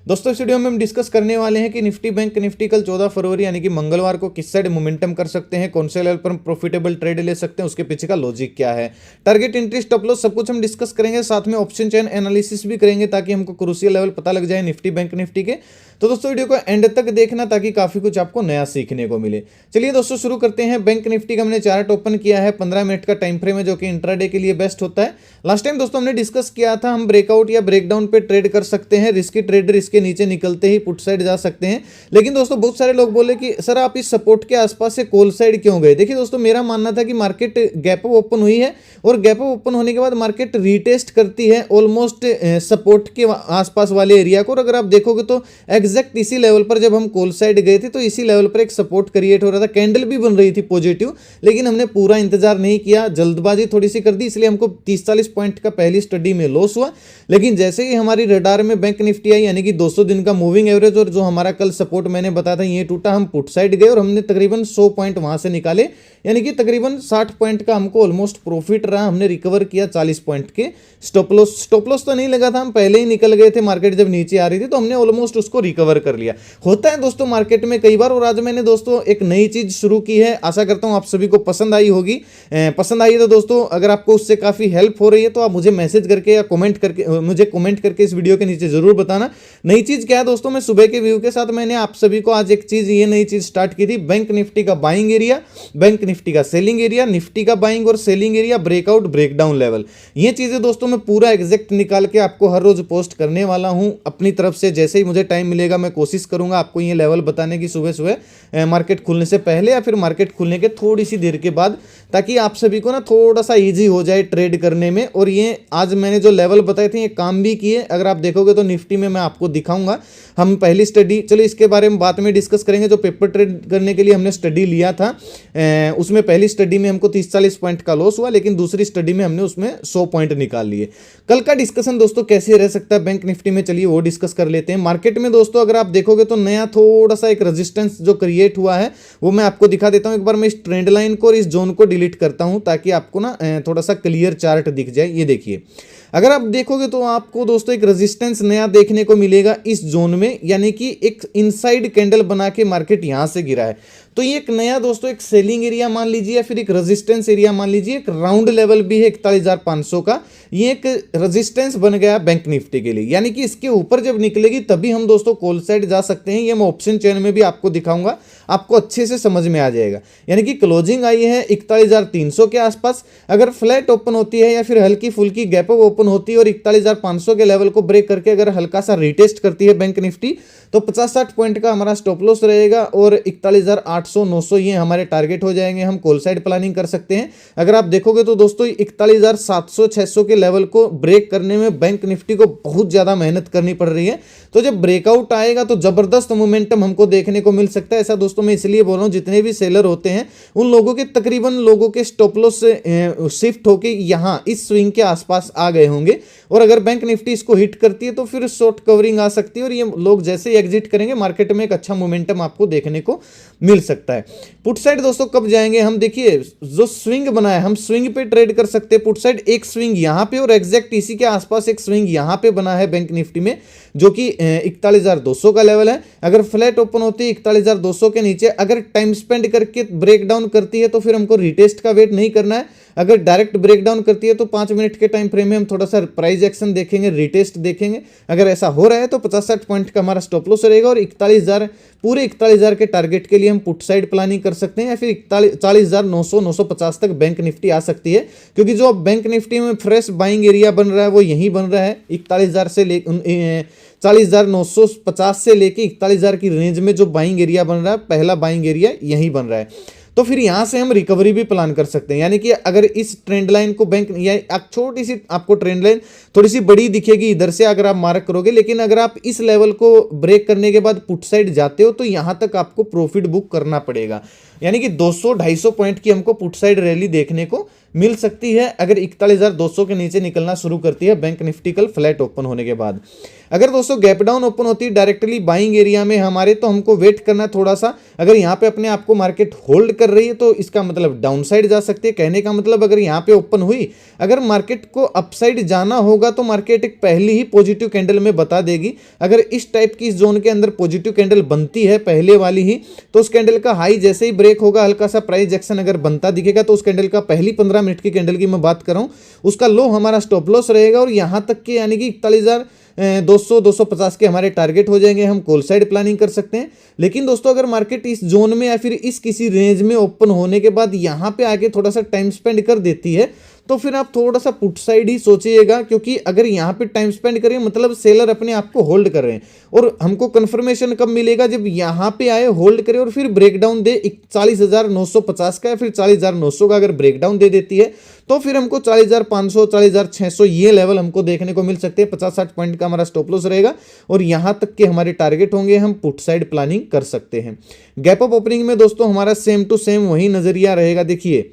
दोस्तों इस वीडियो में हम डिस्कस करने वाले हैं कि निफ्टी बैंक निफ्टी कल 14 फरवरी यानी कि मंगलवार को किस साइड मोमेंटम कर सकते हैं, कौन से लेवल पर हम प्रॉफिटेबल ट्रेड ले सकते हैं, उसके पीछे का लॉजिक क्या है, टारगेट एंट्री स्टॉप लॉस सब कुछ हम डिस्कस करेंगे। साथ में ऑप्शन चेन एनालिसिस भी करेंगे ताकि हमको क्रूशियल लेवल पता लग जाए निफ्टी बैंक निफ्टी के। तो दोस्तों वीडियो को एंड तक देखना ताकि काफी कुछ आपको नया सीखने को मिले। चलिए दोस्तों शुरू करते हैं। बैंक निफ्टी का हमने चार्ट ओपन किया है, 15 मिनट का टाइम फ्रेम है जो कि इंट्राडे के लिए बेस्ट होता है। लास्ट टाइम दोस्तों हमने डिस्कस किया था हम ब्रेकआउट या ब्रेकडाउन पे ट्रेड कर सकते हैं, रिस्की ट्रेडर इसके नीचे निकलते ही पुट साइड जा सकते हैं। लेकिन दोस्तों बहुत सारे लोग बोले कि सर आप इस सपोर्ट के आसपास से कॉल साइड क्यों गए। देखिए दोस्तों मेरा मानना था कि मार्केट गैप अप ओपन हुई है और गैप अप ओपन होने के बाद मार्केट रीटेस्ट करती है ऑलमोस्ट सपोर्ट के आसपास वाले एरिया को। और अगर आप देखोगे तो एग्जैक्ट इसी लेवल पर जब हम कॉल साइड गए थे तो इसी लेवल पर एक सपोर्ट क्रिएट हो रहा था, कैंडल भी बन रही थी पॉजिटिव, लेकिन हमने पूरा इंतजार नहीं किया, जल्दबाजी थोड़ी सी कर दी, इसलिए हमको 30-40 पॉइंट का पहली स्टडी में लॉस हुआ। लेकिन जैसे ही हमारी रडार में बैंक निफ्टी आई यानी कि 200 दिन का मूविंग एवरेज और जो हमारा कल सपोर्ट मैंने बताया था ये टूटा, हम पुट साइड गए और हमने तकरीबन 100 पॉइंट वहां से निकाले, यानी कि तकरीबन 60 पॉइंट का हमको ऑलमोस्ट प्रॉफिट रहा। हमने रिकवर किया 40 पॉइंट के। स्टॉप लॉस तो नहीं लगा था, हम पहले ही निकल गए थे, मार्केट जब नीचे आ रही थी तो हमने ऑलमोस्ट उसको रिकवर कर लिया। होता है दोस्तों मार्केट में कई बार। और आज मैंने दोस्तों एक नई चीज शुरू की है, आशा करता हूं आप सभी को पसंद आई होगी। पसंद आई तो दोस्तों अगर आपको उससे काफी हेल्प हो रही है तो आप मुझे मैसेज करके या कमेंट करके इस वीडियो के नीचे जरूर बताना। नई चीज क्या है दोस्तों, मैं सुबह के व्यू के साथ मैंने आप सभी को आज एक चीज, ये नई चीज स्टार्ट की थी। बैंक निफ्टी का बाइंग एरिया, बैंक निफ्टी का सेलिंग एरिया, निफ्टी का बाइंग और selling area, breakout breakdown level, ये चीजें दोस्तों मैं पूरा एग्जैक्ट निकाल के आपको हर रोज पोस्ट करने वाला हूं अपनी तरफ से। जैसे ही मुझे टाइम मिलेगा मैं कोशिश करूंगा आपको ये लेवल बताने की सुबह सुबह मार्केट खुलने से पहले या फिर मार्केट खुलने के थोड़ी सी देर के बाद, ताकि आप सभी को ना थोड़ा सा इजी हो जाए ट्रेड करने में। और ये आज मैंने जो लेवल बताए थे ये काम भी किए। अगर आप देखोगे तो निफ्टी में मैं आपको दिखाऊंगा। हम पहली स्टडी, चलो इसके बारे में बाद में डिस्कस करेंगे, जो पेपर ट्रेड करने के लिए हमने स्टडी लिया था उसमें पहली स्टडी में हमको 30-40 पॉइंट का लॉस हुआ, लेकिन दूसरी स्टडी में हमने उसमें 100 पॉइंट निकाल लिए। कल का डिस्कशन दोस्तों कैसे रह सकता है बैंक निफ्टी में, चलिए वो डिस्कस कर लेते हैं। मार्केट में दोस्तों अगर आप देखोगे तो नया थोड़ा सा एक रेजिस्टेंस जो क्रिएट हुआ है वो मैं आपको दिखा देता हूं। एक बार मैं इस ट्रेंड लाइन को और इस जोन को डिलीट करता हूं ताकि आपको ना थोड़ा सा क्लियर चार्ट दिख जाए। ये देखिए, अगर आप देखोगे तो आपको दोस्तों एक रेजिस्टेंस नया देखने को मिलेगा इस जोन में, यानी कि एक इनसाइड कैंडल बना के मार्केट यहां से गिरा है। तो ये एक नया दोस्तों एक सेलिंग एरिया मान लीजिए या फिर एक रेजिस्टेंस एरिया मान लीजिए, एक राउंड लेवल भी है 41,500 का। ये एक रेजिस्टेंस बन गया बैंक निफ्टी के लिए, यानी कि इसके ऊपर जब निकलेगी तभी हम दोस्तों कॉल साइड जा सकते हैं। ये मैं ऑप्शन चेन में भी आपको दिखाऊंगा, आपको अच्छे से समझ में आ जाएगा। यानी कि क्लोजिंग आई है 41,300 के आसपास, अगर फ्लैट ओपन होती है या फिर हल्की फुल्की गैप अप ओपन होती है और 41,500 के लेवल को ब्रेक करके अगर हल्का सा रिटेस्ट करती है बैंक निफ्टी तो 50-60 पॉइंट का हमारा स्टॉप लॉस रहेगा और 41,800-900 ये हमारे टारगेट हो जाएंगे। हम कॉल साइड प्लानिंग कर सकते हैं। अगर आप देखोगे तो दोस्तों 41,700-600 के लेवल को ब्रेक करने में बैंक निफ्टी को बहुत ज्यादा मेहनत करनी पड़ रही है। तो जब ब्रेकआउट आएगा तो जबरदस्त मोमेंटम हमको देखने को मिल सकता है। ऐसा दोस्तों मैं इसलिए बोल रहा हूं, जितने भी सेलर होते हैं उन लोगों के तकरीबन लोगों के स्टॉप लॉस से शिफ्ट होके यहां इस स्विंग के आसपास आ गए होंगे। और अगर बैंक निफ्टी इसको हिट करती है तो फिर शॉर्ट कवरिंग आ सकती है और ये लोग जैसे एग्जिट करेंगे मार्केट में एक अच्छा मोमेंटम आपको देखने को मिल सकता है। पुट साइड दोस्तों कब जाएंगे हम, देखिए जो स्विंग बना है हम स्विंग पे ट्रेड कर सकते हैं। पुट साइड एक स्विंग यहां पे और एग्जैक्ट इसी के आसपास एक स्विंग यहां पे बना है बैंक निफ्टी में जो कि 41,200 का लेवल है। अगर फ्लैट ओपन होती है 41,200 के नीचे, अगर टाइम स्पेंड करके ब्रेक डाउन करती है तो फिर हमको रिटेस्ट का वेट नहीं करना है। अगर डायरेक्ट ब्रेक डाउन करती है तो 5 मिनट के टाइम फ्रेम में हम थोड़ा सा प्राइस एक्शन देखेंगे, रिटेस्ट देखेंगे। अगर ऐसा हो रहा है तो 50-60 पॉइंट का हमारा स्टॉप लॉस रहेगा और 41,000 पूरे 41,000 के टारगेट के लिए हम पुट साइड प्लानिंग कर सकते हैं या फिर 40,900-950 तक बैंक निफ्टी आ सकती है। क्योंकि जो अब बैंक निफ्टी में फ्रेश बाइंग एरिया बन रहा है वो यही बन रहा है 41,000 से 40,950 से लेके 41,000 की रेंज में जो बाइंग एरिया बन रहा है, पहला बाइंग एरिया यही बन रहा है। तो फिर यहां से हम रिकवरी भी प्लान कर सकते हैं। यानी कि अगर इस ट्रेंड लाइन को बैंक या छोटी सी आपको ट्रेंड लाइन थोड़ी सी बड़ी दिखेगी इधर से अगर आप मार्क करोगे, लेकिन अगर आप इस लेवल को ब्रेक करने के बाद पुट साइड जाते हो तो यहां तक आपको प्रॉफिट बुक करना पड़ेगा। यानी कि 200-250 पॉइंट की हमको पुट साइड रैली देखने को मिल सकती है अगर 41,200 के नीचे निकलना शुरू करती है बैंक निफ्टी कल फ्लैट ओपन होने के बाद। अगर दोस्तों गैप डाउन ओपन होती है डायरेक्टली बाइंग एरिया में हमारे, तो हमको वेट करना थोड़ा सा। अगर यहाँ पे अपने आप को मार्केट होल्ड कर रही है तो इसका मतलब डाउन साइड जा सकती है। कहने का मतलब अगर यहाँ पे ओपन हुई, अगर मार्केट को अपसाइड जाना होगा तो मार्केट एक पहली ही पॉजिटिव कैंडल में बता देगी। अगर इस टाइप की इस जोन के अंदर पॉजिटिव कैंडल बनती है पहले वाली ही, तो उस कैंडल का हाई जैसे ही ब्रेक होगा, हल्का सा प्राइस एक्शन अगर बनता दिखेगा, तो उस कैंडल का पहली 15 मिनट की कैंडल की मैं बात कर रहा हूं, उसका लो हमारा स्टॉप लॉस रहेगा और यहां तक के यानी कि 41,200-250 के हमारे टारगेट हो जाएंगे। हम कॉल साइड प्लानिंग कर सकते हैं। लेकिन दोस्तों अगर मार्केट इस जोन में या फिर इस किसी रेंज में ओपन होने के बाद यहां पे आके थोड़ा सा टाइम स्पेंड कर देती है, तो फिर आप थोड़ा सा पुट साइड ही सोचिएगा, क्योंकि अगर यहाँ पे टाइम स्पेंड करें मतलब सेलर अपने आप को होल्ड कर रहे हैं। और हमको कंफर्मेशन कब मिलेगा, जब यहाँ पे आए होल्ड करे और फिर ब्रेकडाउन दे 40,950 का या फिर 40,900 का अगर ब्रेकडाउन दे देती है, तो फिर हमको 40,500 40,600 ये लेवल हमको देखने को मिल सकते हैं। 50-60 पॉइंट का हमारा स्टॉप लॉस रहेगा और यहाँ तक के हमारे टारगेट होंगे। हम पुट साइड प्लानिंग कर सकते हैं। गैप अप ओपनिंग में दोस्तों हमारा सेम टू सेम वही नजरिया रहेगा। देखिए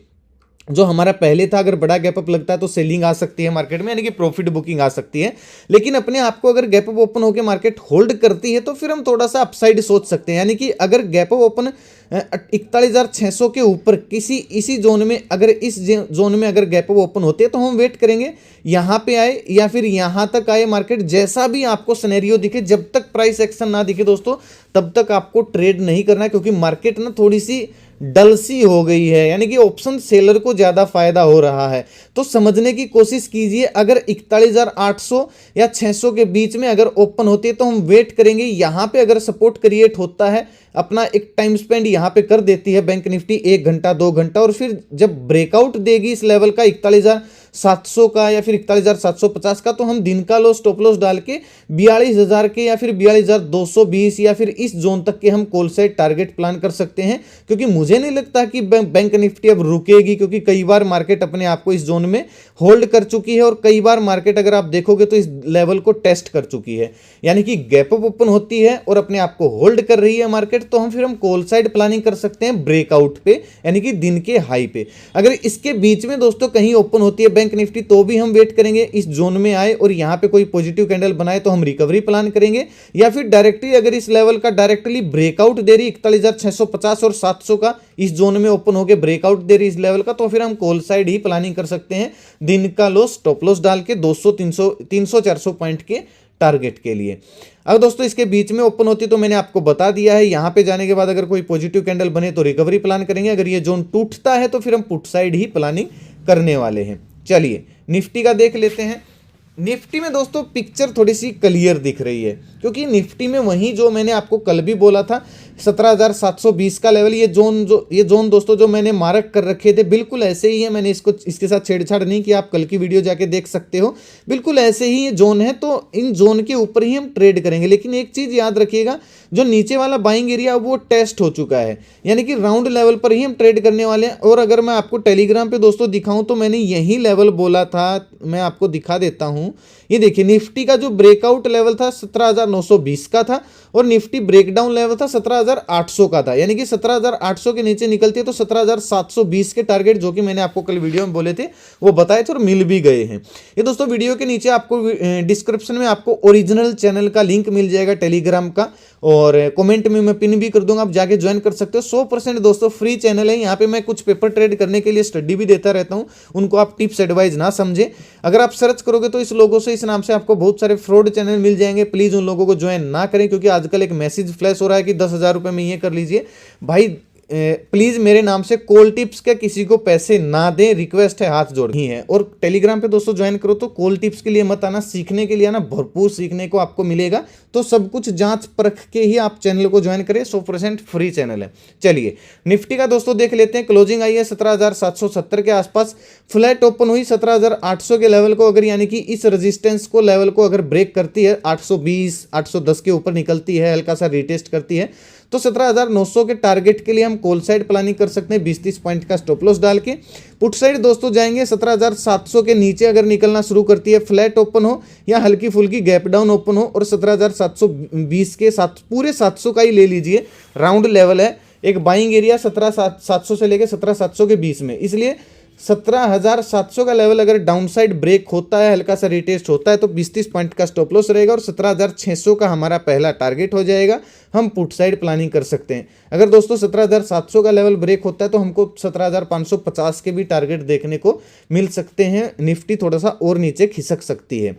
जो हमारा पहले था, अगर बड़ा गैप अप लगता है तो सेलिंग आ सकती है मार्केट में, यानी कि प्रॉफिट बुकिंग आ सकती है। लेकिन अपने आप को अगर गैप अप ओपन होकर मार्केट होल्ड करती है तो फिर हम थोड़ा सा अपसाइड सोच सकते हैं। यानी कि अगर गैप अप ओपन 41,600 के ऊपर किसी इसी जोन में, अगर इस जोन में अगर गैप अप ओपन होते हैं तो हम वेट करेंगे यहाँ पे आए या फिर यहाँ तक आए मार्केट, जैसा भी आपको सिनेरियो दिखे। जब तक प्राइस एक्शन ना दिखे दोस्तों तब तक आपको ट्रेड नहीं करना है, क्योंकि मार्केट ना थोड़ी सी डल सी हो गई है, यानी कि ऑप्शन सेलर को ज्यादा फायदा हो रहा है। तो समझने की कोशिश कीजिए, अगर 41,800 या 600 के बीच में अगर ओपन होती है तो हम वेट करेंगे। यहां पे अगर सपोर्ट क्रिएट होता है, अपना एक टाइम स्पेंड यहां पे कर देती है बैंक निफ्टी 1 घंटा 2 घंटा, और फिर जब ब्रेकआउट देगी इस लेवल का 41,700 का या फिर 41,750 का, तो हम दिन का लो स्टॉप लॉस डाल के 42,000 के या फिर 42,220 या फिर इस जोन तक के हम कॉल साइड टारगेट प्लान कर सकते हैं। क्योंकि मुझे नहीं लगता कि बैंक निफ्टी अब रुकेगी, क्योंकि कई बार मार्केट अपने आप को इस जोन में होल्ड कर चुकी है और कई बार मार्केट अगर आप देखोगे तो इस लेवल को टेस्ट कर चुकी है। यानी कि गैप अप ओपन होती है और अपने आप को होल्ड कर रही है मार्केट, तो हम फिर हम कॉल साइड प्लानिंग कर सकते हैं ब्रेकआउट पे, यानी कि दिन के हाई पे। अगर इसके बीच में दोस्तों कहीं ओपन होती है बैंक निफ्टी तो भी हम वेट करेंगे इस जोन में आए और यहां पे कोई पॉजिटिव कैंडल बनाए तो हम रिकवरी प्लान करेंगे। या फिर डायरेक्टली अगर इस लेवल का डायरेक्टली ब्रेकआउट दे रही 41,650 और 700 का इस जोन में ओपन होकर ब्रेकआउट दे रही इस लेवल का, तो फिर हम कॉल साइड ही प्लानिंग कर सकते हैं दिन का लो स्टॉप लॉस डाल के 200-300-400 पॉइंट के टारगेट के लिए। अब दोस्तों इसके बीच में ओपन होती है तो मैंने आपको बता दिया है, यहां पे जाने के बाद अगर कोई पॉजिटिव कैंडल बने तो रिकवरी प्लान करेंगे। अगर ये जोन टूटता है तो फिर हम पुट साइड ही प्लानिंग करने वाले हैं। चलिए निफ्टी का देख लेते हैं। निफ्टी में दोस्तों पिक्चर थोड़ी सी क्लियर दिख रही है, क्योंकि निफ्टी में वही जो मैंने आपको कल भी बोला था 17,720 का लेवल, ये जोन दोस्तों जो मैंने मार्क कर रखे थे बिल्कुल ऐसे ही है। मैंने इसके साथ छेड़छाड़ नहीं किया, आप कल की वीडियो जाके देख सकते हो। बिल्कुल ऐसे ही ये जोन है, तो इन जोन के ऊपर ही हम ट्रेड करेंगे। लेकिन एक चीज याद रखिएगा, जो नीचे वाला बाइंग एरिया वो टेस्ट हो चुका है, यानी कि राउंड लेवल पर ही हम ट्रेड करने वाले हैं। और अगर मैं आपको टेलीग्राम पे दोस्तों दिखाऊं तो मैंने यही लेवल बोला था, मैं आपको दिखा देता हूं। ये देखिए निफ्टी का जो ब्रेकआउट लेवल था 17,920 का था और निफ्टी ब्रेकडाउन लेवल था 17,800 का था। यानी कि 17,800 के नीचे निकलती है तो 17,720 के टारगेट जो कि मैंने आपको कल वीडियो में बोले थे वो बताए थे और मिल भी गए हैं। ये दोस्तों वीडियो के नीचे आपको डिस्क्रिप्शन में आपको ओरिजिनल चैनल का लिंक मिल जाएगा टेलीग्राम का, और कमेंट में मैं पिन भी कर दूंगा, आप जाके ज्वाइन कर सकते हो। 100% दोस्तों फ्री चैनल है। यहाँ पे मैं कुछ पेपर ट्रेड करने के लिए स्टडी भी देता रहता हूँ, उनको आप टिप्स एडवाइस ना समझे। अगर आप सर्च करोगे तो इस लोगों से, इस नाम से आपको बहुत सारे फ्रॉड चैनल मिल जाएंगे। प्लीज उन लोगों को ज्वाइन ना करें, क्योंकि आजकल एक मैसेज फ्लैश हो रहा है कि 10,000 रुपये में ये कर लीजिए। भाई प्लीज मेरे नाम से कॉल टिप्स के किसी को पैसे ना दें, रिक्वेस्ट है, हाथ जोड़ ही है। और टेलीग्राम पे दोस्तों ज्वाइन करो तो कॉल टिप्स के लिए मत आना, सीखने के लिए आना, भरपूर सीखने को आपको मिलेगा। तो सब कुछ जांच परख के ही आप चैनल को ज्वाइन करें, 100% फ्री चैनल है। चलिए निफ्टी का दोस्तों देख लेते हैं। क्लोजिंग आई है 17,770 के आसपास, फ्लैट ओपन हुई 17,800 के लेवल को, अगर यानी कि इस रेजिस्टेंस को लेवल को अगर ब्रेक करती है 820 810 के ऊपर निकलती है, हल्का सा रिटेस्ट करती है, तो 17,900 के टारगेट के लिए हम कॉल साइड प्लानिंग कर सकते हैं 20-30 पॉइंट का स्टॉप लॉस डाल के। पुट साइड दोस्तों जाएंगे 17,700 के नीचे अगर निकलना शुरू करती है, फ्लैट ओपन हो या हल्की फुल्की गैप डाउन ओपन हो, और 17,720 के साथ पूरे 700 का ही ले लीजिए, राउंड लेवल है। एक बाइंग एरिया 17,700 से लेकर 17,700 के बीच में, इसलिए 17,700 का लेवल अगर डाउनसाइड ब्रेक होता है, हल्का सा रिटेस्ट होता है, तो 20-30 पॉइंट का स्टॉप लॉस रहेगा और 17,600 का हमारा पहला टारगेट हो जाएगा। हम पुट साइड प्लानिंग कर सकते हैं। अगर दोस्तों 17,700 का लेवल ब्रेक होता है तो हमको 17,550 के भी टारगेट देखने को मिल सकते हैं। निफ्टी थोड़ा सा और नीचे खिसक सकती है।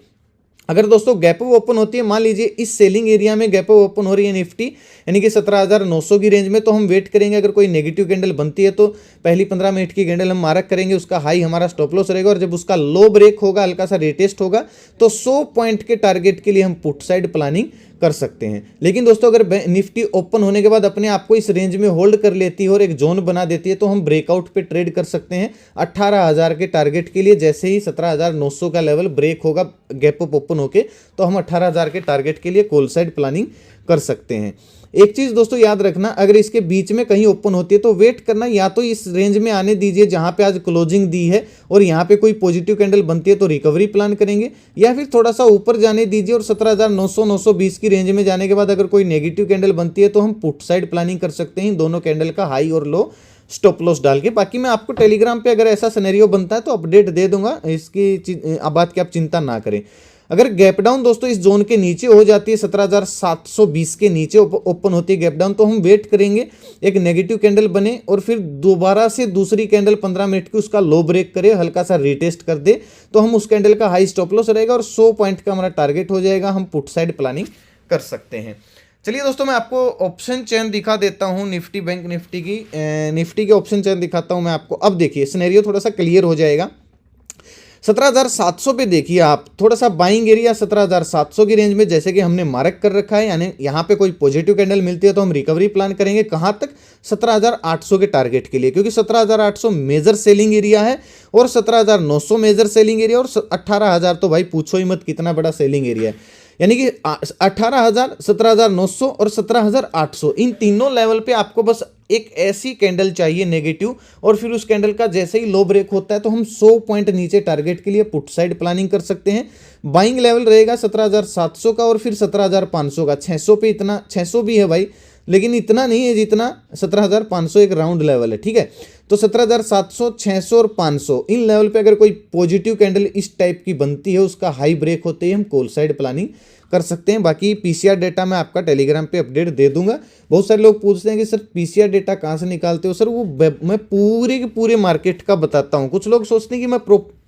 अगर दोस्तों गैप अप ओपन होती है, मान लीजिए इस सेलिंग एरिया में गैप अप ओपन हो रही है निफ्टी, यानी कि 17,900 की रेंज में, तो हम वेट करेंगे। अगर कोई नेगेटिव कैंडल बनती है तो पहली 15 मिनट की कैंडल हम मार्क करेंगे, उसका हाई हमारा स्टॉप लॉस रहेगा, और जब उसका लो ब्रेक होगा, हल्का सा रिटेस्ट होगा, तो 100 पॉइंट के टारगेट के लिए हम पुट साइड प्लानिंग कर सकते हैं। लेकिन दोस्तों अगर निफ्टी ओपन होने के बाद अपने आप को इस रेंज में होल्ड कर लेती है और एक जोन बना देती है, तो हम ब्रेकआउट पे ट्रेड कर सकते हैं 18,000 के टारगेट के लिए। जैसे ही 17,900 का लेवल ब्रेक होगा गैप अप ओपन होके, तो हम 18,000 के टारगेट के लिए कॉल साइड प्लानिंग कर सकते हैं। एक चीज दोस्तों याद रखना, अगर इसके बीच में कहीं ओपन होती है तो वेट करना, या तो इस रेंज में आने दीजिए जहां पे आज क्लोजिंग दी है और यहां पे कोई पॉजिटिव कैंडल बनती है तो रिकवरी प्लान करेंगे, या फिर थोड़ा सा ऊपर जाने दीजिए और 17,900 920 की रेंज में जाने के बाद अगर कोई नेगेटिव कैंडल बनती है तो हम पुट साइड प्लानिंग कर सकते हैं, दोनों कैंडल का हाई और लो स्टॉप लॉस डाल के। बाकी मैं आपको टेलीग्राम पे अगर ऐसा सिनेरियो बनता है तो अपडेट दे दूंगा, इसकी बात की आप चिंता ना करें। अगर गैप डाउन दोस्तों इस जोन के नीचे हो जाती है, 17,720 के नीचे ओपन होती है गैप डाउन, तो हम वेट करेंगे एक नेगेटिव कैंडल बने और फिर दोबारा से दूसरी कैंडल 15 मिनट की उसका लो ब्रेक करे, हल्का सा रिटेस्ट कर दे, तो हम उस कैंडल का हाई स्टॉप लॉस रहेगा और 100 पॉइंट का हमारा टारगेट हो जाएगा। हम पुट साइड प्लानिंग कर सकते हैं। चलिए दोस्तों मैं आपको ऑप्शन चेन दिखा देता हूं निफ्टी बैंक निफ्टी की ऑप्शन चेन दिखाता हूं मैं आपको। अब देखिए सिनेरियो थोड़ा सा क्लियर हो जाएगा। 17,700 पे देखिए आप, थोड़ा सा बाइंग एरिया 17,700 की रेंज में जैसे कि हमने मार्क कर रखा है, यानी यहाँ पे कोई पॉजिटिव कैंडल मिलती है तो हम रिकवरी प्लान करेंगे। कहाँ तक? 17,800 के टारगेट के लिए, क्योंकि 17,800 मेजर सेलिंग एरिया है और 17,900 मेजर सेलिंग एरिया और 18,000 तो भाई पूछो ही मत कितना बड़ा सेलिंग एरिया है। यानी कि 18,000, 17,900 और 17,800, इन तीनों लेवल पे आपको बस एक ऐसी कैंडल चाहिए नेगेटिव, और फिर उस कैंडल का जैसे ही लो ब्रेक होता है तो हम 100 पॉइंट नीचे टारगेट के लिए पुट साइड प्लानिंग कर सकते हैं। बाइंग लेवल रहेगा 17,700 का और फिर 17,500 का। 600 पे इतना, 600 भी है भाई, लेकिन इतना नहीं है जितना 17,500 एक राउंड लेवल है, ठीक है। तो 17,700, 600 और 500, इन लेवल पे अगर कोई पॉजिटिव कैंडल इस टाइप की बनती है, उसका हाई ब्रेक होते ही हम कॉल साइड प्लानिंग कर सकते हैं। बाकी पीसीआर डेटा मैं आपका टेलीग्राम पे अपडेट दे दूंगा। बहुत सारे लोग पूछते हैं कि सर पीसीआर डेटा कहाँ से निकालते हो? सर वो मैं पूरे के पूरे मार्केट का बताता हूँ। कुछ लोग सोचते हैं कि मैं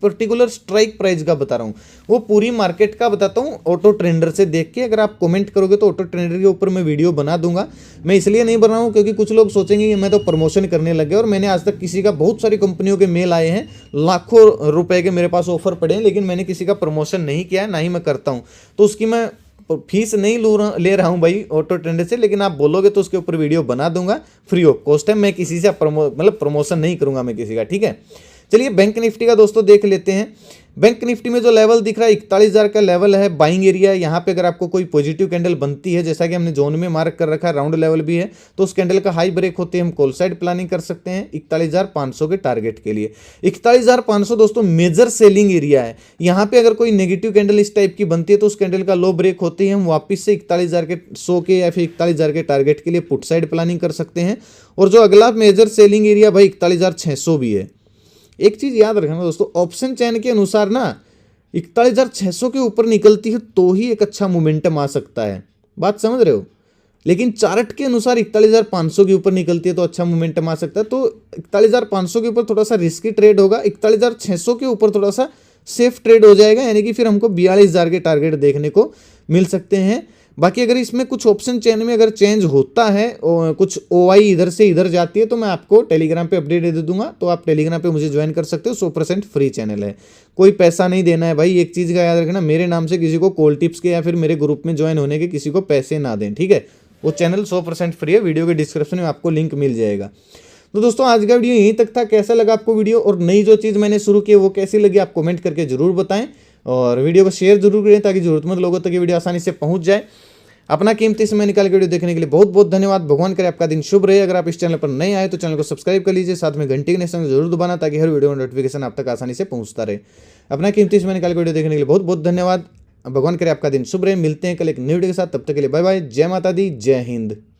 पर्टिकुलर स्ट्राइक प्राइस का बता रहा हूँ, वो पूरी मार्केट का बताता हूँ ऑटो ट्रेंडर से देख के। अगर आप कमेंट करोगे तो ऑटो ट्रेंडर के ऊपर मैं वीडियो बना दूंगा। मैं इसलिए नहीं बना रहा हूँ क्योंकि कुछ लोग सोचेंगे कि मैं तो प्रमोशन करने लग गया, और मैंने आज तक किसी का, बहुत सारी कंपनियों के मेल आए हैं, लाखों रुपए के मेरे पास ऑफर पड़े हैं, लेकिन मैंने किसी का प्रमोशन नहीं किया है, ना ही मैं करता हूँ। तो उसकी मैं फीस नहीं ले रहा हूं भाई ऑटो ट्रेंडर से, लेकिन आप बोलोगे तो उसके ऊपर वीडियो बना दूंगा फ्री ऑफ कॉस्ट है। मैं किसी से प्रमोशन नहीं करूंगा मैं किसी का, ठीक है। चलिए बैंक निफ्टी का दोस्तों देख लेते हैं। बैंक निफ्टी में जो लेवल दिख रहा है 41,000 का लेवल है, बाइंग एरिया। यहाँ पे अगर आपको कोई पॉजिटिव कैंडल बनती है, जैसा कि हमने जोन में मार्क कर रखा है, राउंड लेवल भी है, तो उस कैंडल का हाई ब्रेक होते हैं हम कॉल साइड प्लानिंग कर सकते हैं 41,500 के टारगेट के लिए। 41,500 दोस्तों मेजर सेलिंग एरिया है। यहाँ पे अगर कोई नेगेटिव कैंडल इस टाइप की बनती है तो उस कैंडल का लो ब्रेक होते ही हम वापिस से 41,100 के या फिर 41,000 के टारगेट के लिए पुट साइड प्लानिंग कर सकते हैं। और जो अगला मेजर सेलिंग एरिया भाई 41,600 भी है। एक चीज याद रखना दोस्तों, ऑप्शन चैन के अनुसार ना 41,600 के ऊपर निकलती है तो ही एक अच्छा मोमेंटम आ सकता है, बात समझ रहे हो। लेकिन चार्ट के अनुसार 41,500 के ऊपर निकलती है तो अच्छा मोमेंटम आ सकता है। तो 41,500 के ऊपर थोड़ा सा रिस्की ट्रेड होगा, 41,600 के ऊपर थोड़ा सा सेफ ट्रेड हो जाएगा, यानी कि फिर हमको 42,000 के टारगेट देखने को मिल सकते हैं। बाकी अगर इसमें कुछ ऑप्शन चेन में अगर चेंज होता है और कुछ ओआई इधर से इधर जाती है तो मैं आपको टेलीग्राम पे अपडेट दे दूंगा, तो आप टेलीग्राम पे मुझे ज्वाइन कर सकते हो। 100% फ्री चैनल है, कोई पैसा नहीं देना है भाई। एक चीज़ का याद रखना, मेरे नाम से किसी को कॉल टिप्स के या फिर मेरे ग्रुप में ज्वाइन होने के किसी को पैसे ना दें, ठीक है। वो चैनल 100% फ्री है, वीडियो के डिस्क्रिप्शन में आपको लिंक मिल जाएगा। तो दोस्तों आज का वीडियो यहीं तक था। कैसा लगा आपको वीडियो, और नई जो चीज़ मैंने शुरू की वो कैसी लगी आप कमेंट करके जरूर बताएं, और वीडियो को शेयर जरूर करें ताकि जरूरतमंद लोगों तक ये वीडियो आसानी से पहुंच जाए। अपना कीमती समय निकाल के वीडियो देखने के लिए बहुत बहुत धन्यवाद। भगवान करे आपका दिन शुभ रहे। अगर आप इस चैनल पर नए आए तो चैनल को सब्सक्राइब कर लीजिए, साथ में घंटी के निशान जरूर दबाना ताकि हर वीडियो का नोटिफिकेशन आप तक आसानी से पहुंचता रहे। अपना कीमती समय निकाल के वीडियो देखने के लिए बहुत बहुत धन्यवाद। भगवान करे आपका दिन शुभ रहे। मिलते हैं कल एक नई वीडियो के साथ, तब तक के लिए बाय बाय। जय माता दी, जय हिंद।